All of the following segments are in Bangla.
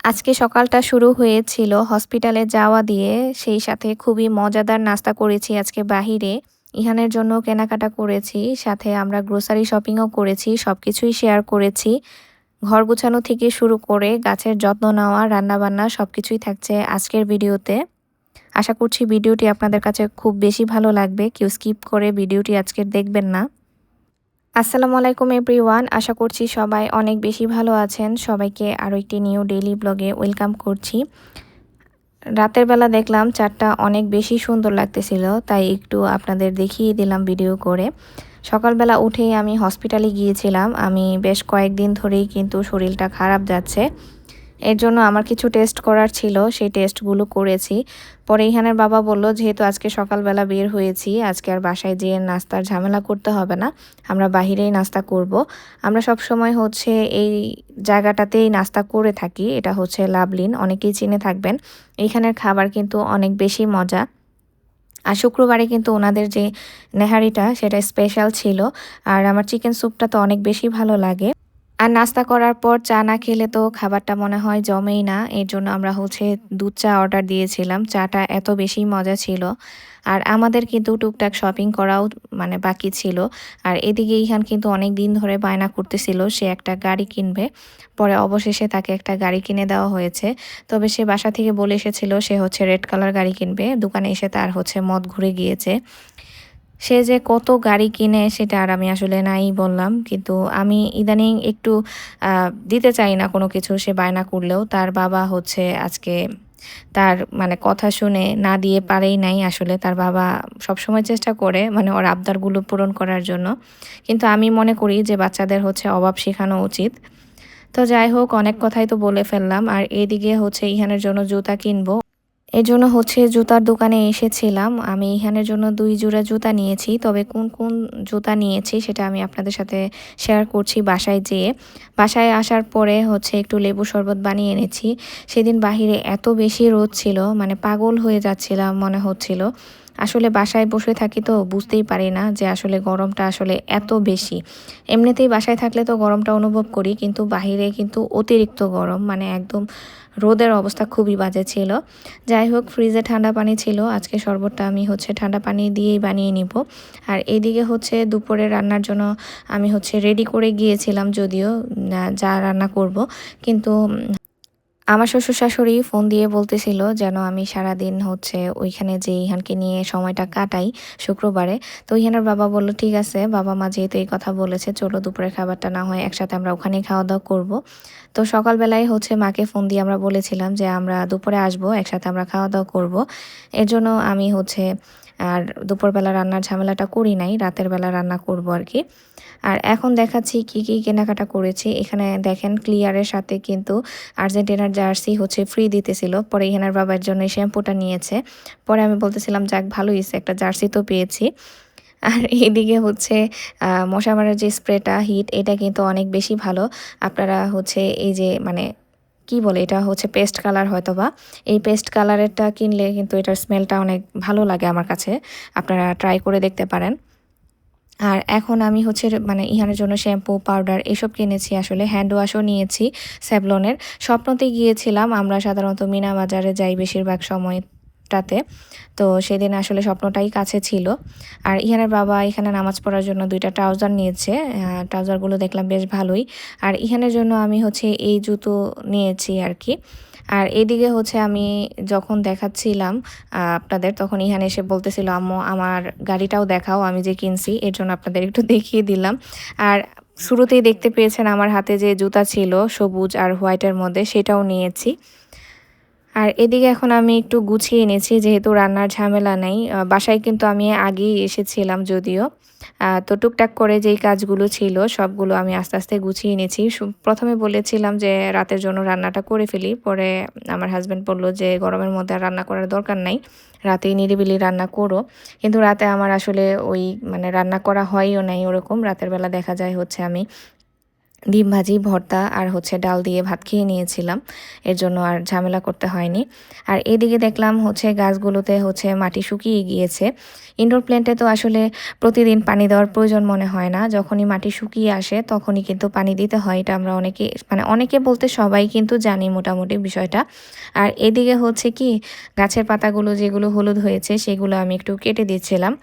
আজকে সকালটা শুরু হয়েছিল হসপিটালে যাওয়া দিয়ে। সেই সাথে খুবই মজাদার নাস্তা করেছি আজকে বাহিরে। ইহানের জন্য কেনাকাটা করেছি। সাথে আমরা গ্রোসারি শপিংও করেছি। সবকিছুই শেয়ার করেছি। ঘর গুছানো থেকে শুরু করে গাছের যত্ন নেওয়া, রান্নাবান্না সবকিছুই থাকছে আজকের ভিডিওতে। আশা করছি ভিডিওটি আপনাদের কাছে খুব বেশি ভালো লাগবে। কেউ স্কিপ করে ভিডিওটি আজকের দেখবেন না। আসসালামু আলাইকুম এভরিওয়ান। আশা করছি সবাই অনেক বেশি ভালো আছেন। সবাইকে আরও একটি নিউ ডেইলি ব্লগে ওয়েলকাম করছি। রাতের বেলা দেখলাম চাঁদটা অনেক বেশি সুন্দর লাগতেছিল, তাই একটু আপনাদের দেখিয়ে দিলাম ভিডিও করে। সকালবেলা উঠেই আমি হসপিটালে গিয়েছিলাম। আমি বেশ কয়েকদিন ধরেই কিন্তু শরীরটা খারাপ যাচ্ছে। এর জন্য আমার কিছু টেস্ট করার ছিল, সেই টেস্টগুলো করেছি। পরে ইহানের বাবা বলল, যেহেতু আজকে সকালবেলা বের হয়েছি, আজকে আর বাসায় যেয়ে নাস্তার ঝামেলা করতে হবে না, আমরা বাহিরেই নাস্তা করব। আমরা সব সময় হচ্ছে এই জায়গাটাতেই নাস্তা করে থাকি। এটা হচ্ছে লাভলিন, অনেকেই চিনে থাকবেন। এইখানের খাবার কিন্তু অনেক বেশি মজা। আর শুক্রবারে কিন্তু ওনাদের যে নেহারিটা সেটা স্পেশাল ছিল। আর আমার চিকেন স্যুপটা তো অনেক বেশি ভালো লাগে। আর নাস্তা করার পর চা না খেলে তো খাবারটা মনে হয় জমেই না। এর জন্য আমরা হচ্ছে দুধ চা অর্ডার দিয়েছিলাম। চাটা এত বেশি মজা ছিল। আর আমাদের কিন্তু টুকটাক শপিং করাও মানে বাকি ছিল। আর এদিকে ইহান কিন্তু অনেক দিন ধরে বায়না করতেছিল সে একটা গাড়ি কিনবে। পরে অবশেষে তাকে একটা গাড়ি কিনে দেওয়া হয়েছে। তবে সে বাসা থেকে বলে এসেছিল সে হচ্ছে রেড কালার গাড়ি কিনবে। দোকানে এসে তার হচ্ছে মদ ঘুরে গিয়েছে। সে যে কত গাড়ি কিনে সেটা আর আমি আসলে নাই বললাম। কিন্তু আমি ইদানিং একটু দিতে চাই না কোনো কিছু, সে বায়না করলেও। তার বাবা হচ্ছে আজকে তার মানে কথা শুনে না দিয়ে পারেই নাই আসলে। তার বাবা সবসময় চেষ্টা করে মানে ওর আবদারগুলো পূরণ করার জন্য। কিন্তু আমি মনে করি যে বাচ্চাদের হচ্ছে অভাব শেখানো উচিত। তো যাই হোক, অনেক কথাই তো বলে ফেললাম। আর এদিকে হচ্ছে ইহানের জন্য জুতা কিনবো। এজন্য হচ্ছে জুতার দোকানে এসেছিলাম। আমি ইহানের জন্য ২ জোড়া জুতা নিয়েছি। তবে কোন কোন জুতা নিয়েছি সেটা আমি আপনাদের সাথে শেয়ার করছি বাসায় যেয়ে। বাসায় আসার পরে হচ্ছে একটু লেবু শরবত বানিয়ে এনেছি। সেদিন বাহিরে এত বেশি রোদ ছিল, মানে পাগল হয়ে যাচ্ছিলাম মনে হচ্ছিল। আসলে বাসায় বসে থাকি তো বুঝতেই পারি না যে আসলে গরমটা আসলে এত বেশি। এমনিতেই বাসায় থাকলে তো গরমটা অনুভব করি, কিন্তু বাহিরে কিন্তু অতিরিক্ত গরম, মানে একদম রোদের অবস্থা খুবই বাজে ছিল। যাই হোক, ফ্রিজে ঠান্ডা পানি ছিল। আজকে শরবতটা আমি হচ্ছে ঠান্ডা পানি দিয়েই বানিয়ে নিব। আর এদিকে হচ্ছে দুপুরে রান্নার জন্য আমি হচ্ছে রেডি করে গিয়েছিলাম, যদিও যা রান্না করব। কিন্তু আমার শ্বশুর শাশুড়ি ফোন দিয়ে বলতেছিল যেন আমি সারাদিন হচ্ছে ওইখানে যে ইহানকে নিয়ে সময়টা কাটাই শুক্রবারে। তো ইহানের বাবা বলল, ঠিক আছে, বাবা মা যেহেতু এই কথা বলেছে, চলো দুপুরের খাবারটা না হয় একসাথে আমরা ওখানেই খাওয়া দাওয়া করবো। তো সকালবেলায় হচ্ছে মাকে ফোন দিয়ে আমরা বলেছিলাম যে আমরা দুপুরে আসবো, একসাথে আমরা খাওয়া দাওয়া করব। এর জন্য আমি হচ্ছে আর দুপুরবেলা রান্নার ঝামেলাটা করি নাই, রাতের বেলা রান্না করব আর কি। আর এখন দেখাচ্ছি কি কি কেনাকাটা করেছি। এখানে দেখেন ক্লিয়ারের সাথে কিন্তু আর্জেন্টিনার জার্সি হচ্ছে ফ্রি দিতেছিল। পরে ইহানার বাবার জন্য এই শ্যাম্পুটা নিয়েছে। পরে আমি বলতেছিলাম, যাক ভালো হয়েছে, একটা জার্সি তো পেয়েছি। আর এদিকে হচ্ছে মশা মারার যে স্প্রেটা হিট, এটা কিন্তু অনেক বেশি ভালো। আপনারা হচ্ছে এই যে মানে কি বলে, এটা হচ্ছে পেস্ট কালার হয়তোবা। এই পেস্ট কালারেরটা কিনলে কিন্তু এটার স্মেলটা অনেক ভালো লাগে আমার কাছে। আপনারা ট্রাই করে দেখতে পারেন। আর এখন আমি হচ্ছে মানে ইহানের জন্য শ্যাম্পু পাউডার এসব কিনেছি। আসলে হ্যান্ড ওয়াশও নিয়েছি স্যাভলনের। স্বপ্নতে গিয়েছিলাম, আমরা সাধারণত মিনা বাজারে যাই বেশিরভাগ সময়টাতে। তো সেদিন আসলে স্বপ্নটাই কাছে ছিল। আর ইহানের বাবা এখানে নামাজ পড়ার জন্য 2টা ট্রাউজার নিয়েছে। ট্রাউজারগুলো দেখলাম বেশ ভালোই। আর ইহানের জন্য আমি হচ্ছে এই জুতো নিয়েছি আর কি। আর এদিকে হচ্ছে আমি যখন দেখাচ্ছিলাম আপনাদের, তখন ইহান এসে বলতেছিল, আম্মু আমার গাড়িটাও দেখাও আমি যে কিনছি। এর জন্য আপনাদের একটু দেখিয়ে দিলাম। আর শুরুতেই দেখতে পেয়েছেন আমার হাতে যে জুতা ছিল সবুজ আর হোয়াইটের মধ্যে, সেটাও নিয়েছি। আর এদিকে এখন আমি একটু গুছিয়ে নিয়েছি, যেহেতু রান্নার ঝামেলা নেই। বাসায় কিন্তু আমি আগেই এসেছিলাম যদিও। তো টুকটাক করে যেই কাজগুলো ছিল সবগুলো আমি আস্তে আস্তে গুছিয়ে নিয়েছি। প্রথমে বলেছিলাম যে রাতের জন্য রান্নাটা করে ফেলি। পরে আমার হাজব্যান্ড বলল যে গরমের মধ্যে আর রান্না করার দরকার নাই, রাতেই নিরিবিলি রান্না করো। কিন্তু রাতে আমার আসলে ওই মানে রান্না করা হয়ও নাই ওরকম। রাতের বেলা দেখা যায় হচ্ছে আমি ডিম ভাজি, ভর্তা আর হচ্ছে ডাল দিয়ে ভাত খেয়ে নিয়েছিলাম। এর জন্য আর ঝামেলা করতে হয়নি। আর এদিকে দেখলাম হচ্ছে গাছগুলোতে হচ্ছে মাটি শুকিয়ে গিয়েছে। ইনডোর প্ল্যান্টে তো আসলে প্রতিদিন পানি দেওয়ার প্রয়োজন মনে হয় না। যখনই মাটি শুকিয়ে আসে তখনই কিন্তু পানি দিতে হয়। এটা আমরা অনেকে মানে অনেকে বলতে সবাই কিন্তু জানি মোটামুটি বিষয়টা। আর এদিকে হচ্ছে কি গাছের পাতাগুলো যেগুলো হলুদ হয়েছে সেগুলো আমি একটু কেটে দিচ্ছিলাম।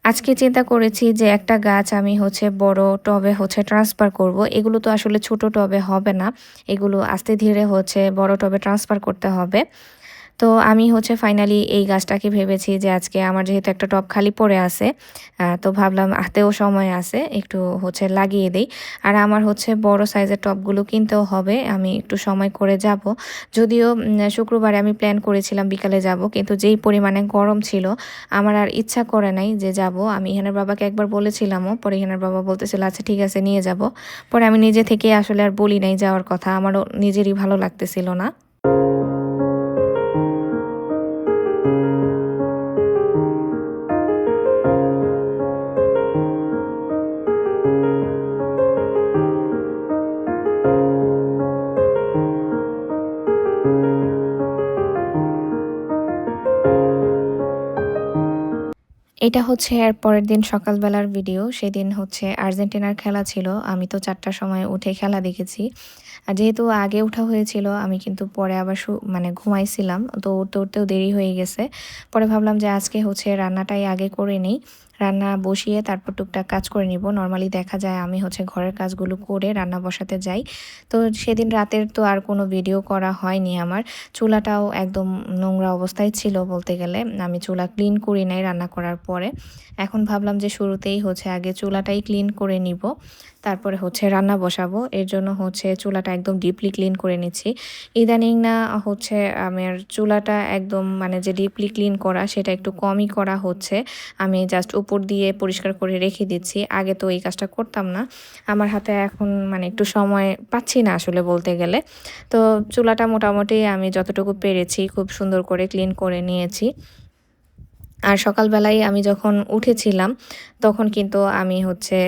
আজকে চিন্তা করেছি যে একটা গাছ আমি হচ্ছে বড় টবে হচ্ছে ট্রান্সফার করব। এগুলো তো আসলে ছোট টবে হবে না। এগুলো আস্তে ধীরে হচ্ছে বড় টবে ট্রান্সফার করতে হবে। তো আমি হচ্ছে ফাইনালি এই গাছটাকে ভেবেছি যে আজকে আমার যেহেতু একটা টব খালি পড়ে আছে, তো ভাবলাম হাতেও সময় আছে একটু হচ্ছে লাগিয়ে দেই। আর আমার হচ্ছে বড় সাইজের টবগুলো কিনতেও হবে। আমি একটু সময় করে যাব। যদিও শুক্রবারে আমি প্ল্যান করেছিলাম বিকালে যাব, কিন্তু যেই পরিমাণে গরম ছিল আমার আর ইচ্ছা করে নাই যে যাব। আমি ইহানের বাবাকে একবার বলেছিলামও, পরে ইহানের বাবা বলতেছিল আচ্ছা ঠিক আছে নিয়ে যাব। পরে আমি নিজে থেকে আসলে আর বলি নাই যাওয়ার কথা, আমারও নিজেরই ভালো লাগতেছিল না। এটা হচ্ছে এর পরের দিন সকালবেলার ভিডিও। সেদিন হচ্ছে আর্জেন্টিনার খেলা ছিল। আমি তো ৪ টার সময় উঠে খেলা দেখেছি। আর যেহেতু আগে ওঠা হয়েছিল আমি কিন্তু পরে আবার মানে ঘুমাইছিলাম। তো উঠতে উঠতেও দেরি হয়ে গেছে। পরে ভাবলাম যে আজকে হচ্ছে রান্নাটাই আগে করে নিই। রান্না বসিয়ে তারপর টুকটাক কাজ করে নিব। নরমালি দেখা যায় আমি হচ্ছে ঘরের কাজগুলো করে রান্না বসাতে যাই। তো সেদিন রাতের তো আর কোনো ভিডিও করা হয়নি আমার। চুলাটাও একদম নোংরা অবস্থায় ছিল বলতে গেলে। আমি চুলা ক্লিন করি নাই রান্না করার পরে। এখন ভাবলাম যে শুরুতেই হচ্ছে আগে চুলাটাই ক্লিন করে নিব। তারপরে হচ্ছে রান্না বসাবো। এর জন্য হচ্ছে চুলাটা একদম ডিপলি ক্লিন করে নিচ্ছি। ইদানিং না হচ্ছে আমার চুলাটা একদম মানে যে ডিপলি ক্লিন করা সেটা একটু কমই করা হচ্ছে। আমি জাস্ট উপর দিয়ে পরিষ্কার করে রেখে দিচ্ছি। আগে তো এই কাজটা করতাম না। আমার হাতে এখন মানে একটু সময় পাচ্ছি না আসলে বলতে গেলে। তো চুলাটা মোটামুটি আমি যতটুকু পেরেছি খুব সুন্দর করে ক্লিন করে নিয়েছি। আর সকালবেলায় আমি যখন উঠেছিলাম তখন কিন্তু আমি হচ্ছে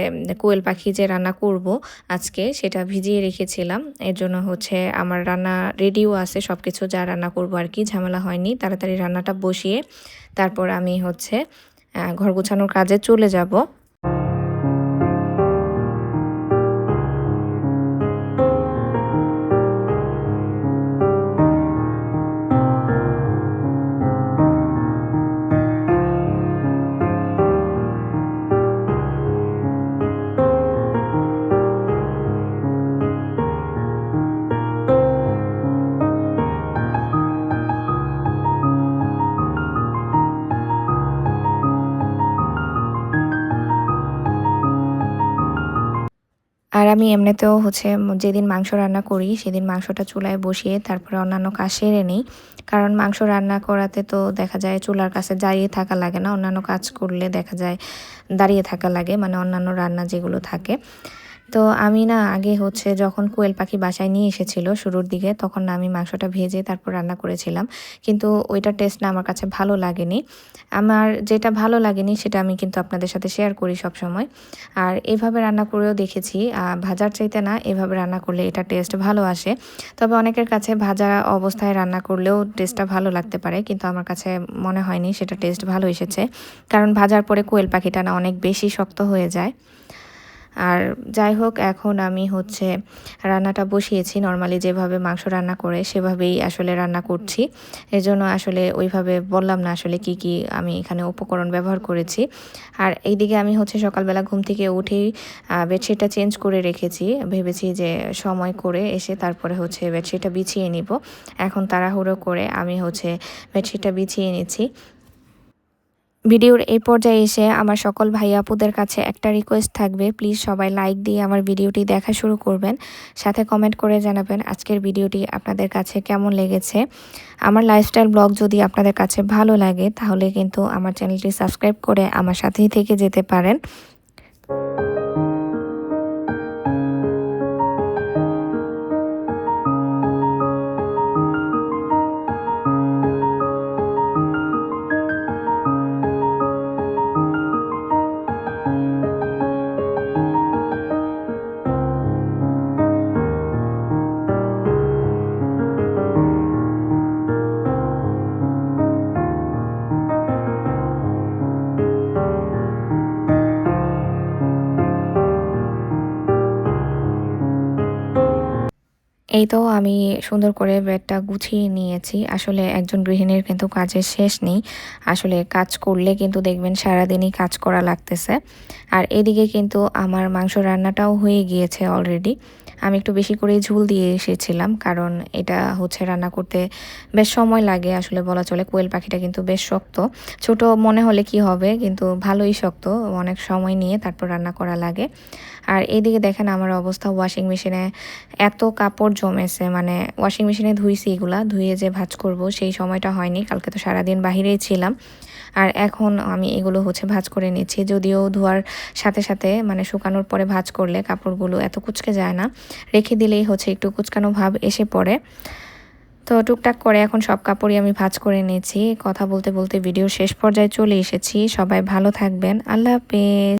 কোয়েল পাখি যে রান্না করব আজকে সেটা ভিজিয়ে রেখেছিলাম। এর জন্য হচ্ছে আমার রান্না রেডিও আছে, সব কিছু যা রান্না করব আর কি ঝামেলা হয়নি। তাড়াতাড়ি রান্নাটা বসিয়ে তারপর আমি হচ্ছে ঘর গোছানোর কাজে চলে যাব। আর আমি এমনিতেও হচ্ছে যেদিন মাংস রান্না করি সেদিন মাংসটা চুলায় বসিয়ে তারপরে অন্যান্য কাজ সেরে নিই। কারণ মাংস রান্না করাতে তো দেখা যায় চুলার কাছে দাঁড়িয়ে থাকা লাগে না। অন্যান্য কাজ করলে দেখা যায় দাঁড়িয়ে থাকা লাগে, মানে অন্যান্য রান্না যেগুলো থাকে। তো আমি না আগে হচ্ছে যখন কোয়েল পাখি বাসায় নিয়ে এসেছিল শুরুর দিকে তখন না আমি মাংসটা ভেজে তারপর রান্না করেছিলাম। কিন্তু ওইটার টেস্ট না আমার কাছে ভালো লাগেনি। আমার যেটা ভালো লাগেনি সেটা আমি কিন্তু আপনাদের সাথে শেয়ার করি সবসময়। আর এভাবে রান্না করেও দেখেছি, ভাজার চাইতে না এভাবে রান্না করলে এটা টেস্ট ভালো আসে। তবে অনেকের কাছে ভাজা অবস্থায় রান্না করলেও টেস্টটা ভালো লাগতে পারে, কিন্তু আমার কাছে মনে হয়নি সেটা টেস্ট ভালো এসেছে। কারণ ভাজার পরে কোয়েল পাখিটা না অনেক বেশি শক্ত হয়ে যায়। আর যাই হোক এখন আমি হচ্ছে রান্নাটা বসিয়েছি নরমালি যেভাবে মাংস রান্না করে সেভাবেই আসলে রান্না করছি। এজন্য আসলে ওইভাবে বললাম না আসলে কি কি আমি এখানে উপকরণ ব্যবহার করেছি। আর এইদিকে আমি হচ্ছে সকালবেলা ঘুম থেকে উঠেই বেডশিটটা চেঞ্জ করে রেখেছি। ভেবেছি যে সময় করে এসে তারপরে হচ্ছে বেডশিটটা বিছিয়ে নিব। এখন তাড়াহুড়ো করে আমি হচ্ছে বেডশিটটা বিছিয়ে নিচ্ছি। ভিডিওর এই পর্যায়ে এসে আমার সকল ভাই আপুদের কাছে একটা রিকোয়েস্ট থাকবে, প্লিজ সবাই লাইক দিয়ে আমার ভিডিওটি দেখা শুরু করবেন। সাথে কমেন্ট করে জানাবেন আজকের ভিডিওটি আপনাদের কাছে কেমন লেগেছে। আমার লাইফস্টাইল ব্লগ যদি আপনাদের কাছে ভালো লাগে তাহলে কিন্তু আমার চ্যানেলটি সাবস্ক্রাইব করে আমার সাথেই থেকে যেতে পারেন। এই তো আমি সুন্দর করে বেডটা গুছিয়ে নিয়েছি। আসলে একজন গৃহিণীর কিন্তু কাজের শেষ নেই। আসলে কাজ করলে কিন্তু দেখবেন সারাদিনই কাজ করা লাগতেছে। আর এদিকে কিন্তু আমার মাংস রান্নাটাও হয়ে গিয়েছে অলরেডি। আমি একটু বেশি করেই ঝোল দিয়ে এসেছিলাম। কারণ এটা হচ্ছে রান্না করতে বেশ সময় লাগে আসলে বলা চলে। কোয়েল পাখিটা কিন্তু বেশ শক্ত। ছোট মনে হলে কি হবে কিন্তু ভালোই শক্ত। অনেক সময় নিয়ে তারপর রান্না করা লাগে। আর এদিকে দেখেন আমার অবস্থা ওয়াশিং মেশিনে এত কাপড় জমেছে মানে ওয়াশিং মেশিনে ধুইছি এগুলা ধুয়ে যে ভাঁজ করব সেই সময়টা হয়নি কালকে তো সারাদিন বাহিরেই ছিলাম আর এখন আমি এগুলো হচ্ছে ভাঁজ করে নিচ্ছি যদিও ধোয়ার সাথে সাথে মানে শুকানোর পরে ভাঁজ করলে কাপড়গুলো এত কুঁচকে যায় না রেখে দিলেই হচ্ছে একটু কুচকানো ভাব এসে পড়ে তো টুকটাক করে এখন সব কাপড়ই আমি ভাঁজ করে নিয়েছি কথা বলতে বলতে ভিডিও শেষ পর্যায়ে চলে এসেছি সবাই ভালো থাকবেন আল্লাহ হাফেজ।